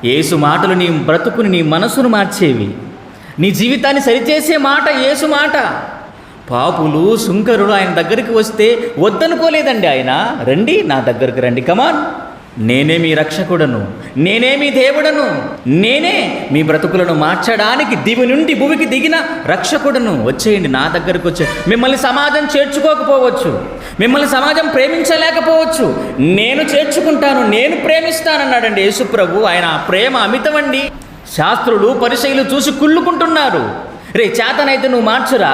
యేసు మాటలు నీ బ్రతుకుని, నీ మనసును మార్చేవి. నీ జీవితాన్ని సరిచేసే మాట యేసు మాట. పాపులు, సుంకరులు ఆయన దగ్గరికి వస్తే వద్దనుకోలేదండి ఆయన. రండి నా దగ్గరికి రండి, కమాన్, నేనే మీ రక్షకుడను, నేనే మీ దేవుడను, నేనే మీ బ్రతుకులను మార్చడానికి దివి నుండి భూమికి దిగిన రక్షకుడను. వచ్చేయండి నా దగ్గరకు వచ్చే. మిమ్మల్ని సమాజం చేర్చుకోకపోవచ్చు, మిమ్మల్ని సమాజం ప్రేమించలేకపోవచ్చు, నేను చేర్చుకుంటాను, నేను ప్రేమిస్తానన్నాడండి యేసుప్రభు. ఆయన ప్రేమ అమితమండి. శాస్త్రులు, పరిసయ్యులు చూసి కుళ్ళుకుంటున్నారు. రే చేతనైతే నువ్వు మార్చురా,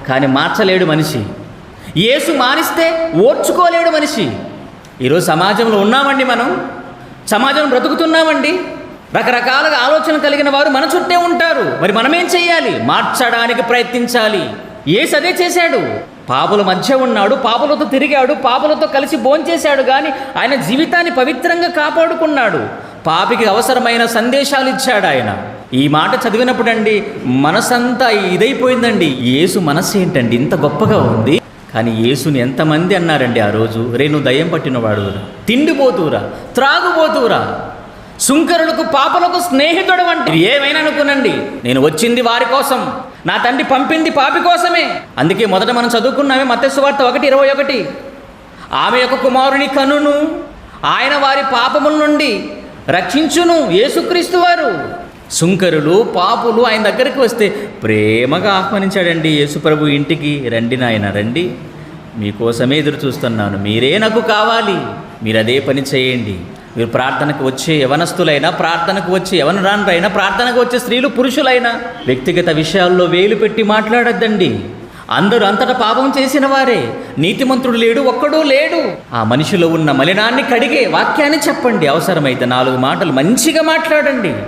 కానీ మార్చలేడు మనిషి. యేసు మారిస్తే ఓర్చుకోలేడు మనిషి. ఈరోజు సమాజంలో ఉన్నామండి, మనం సమాజం బ్రతుకుతున్నామండి. రకరకాలుగా ఆలోచన కలిగిన వారు మన చుట్టే ఉంటారు. మరి మనమేం చెయ్యాలి? మార్చడానికి ప్రయత్నించాలి. యేసు అదే చేశాడు. పాపుల మధ్య ఉన్నాడు, పాపులతో తిరిగాడు, పాపులతో కలిసి భోంచేశాడు, కానీ ఆయన జీవితాన్ని పవిత్రంగా కాపాడుకున్నాడు. పాపికి అవసరమైన సందేశాలు ఇచ్చాడు ఆయన. ఈ మాట చదివినప్పుడు అండి మనసంతా ఇదైపోయిందండి. యేసు మనస్సు ఏంటండి ఇంత గొప్పగా ఉంది. కానీ యేసుని ఎంతమంది అన్నారండి ఆ రోజు, రే నువ్వు దయ్యం పట్టినవాడురా, తిండిపోతురా, త్రాగుపోతురా, సుంకరులకు పాపలకు స్నేహితుడు అంటే ఏమైనా అనుకునండి. నేను వచ్చింది వారి కోసం, నా తండ్రి పంపింది పాపి కోసమే. అందుకే మొదట మనం చదువుకున్నామే మత్తయి సువార్త 1:21. ఆమె యొక్క కుమారుని కనును, ఆయన వారి పాపముల నుండి రక్షించును. యేసుక్రీస్తు వారు. సుంకరులు, పాపులు ఆయన దగ్గరికి వస్తే ప్రేమగా ఆహ్వానించాడండి యేసుప్రభు ఇంటికి. రండి నాయన రండి, మీకోసమే ఎదురు చూస్తున్నాను, మీరే నాకు కావాలి, మీరు అదే పని చేయండి. మీరు ప్రార్థనకు వచ్చే యవనస్తులైనా, ప్రార్థనకు వచ్చే యవనరాన్రైనా, ప్రార్థనకు వచ్చే స్త్రీలు, పురుషులైనా వ్యక్తిగత విషయాల్లో వేలు పెట్టి మాట్లాడొద్దండి. అందరూ అంతటా పాపం చేసిన వారే, నీతిమంతుడు లేడు, ఒక్కడూ లేడు. ఆ మనిషిలో ఉన్న మలినాన్ని కడిగే వాక్యాన్ని చెప్పండి. అవసరమైతే 4 మాటలు మంచిగా మాట్లాడండి.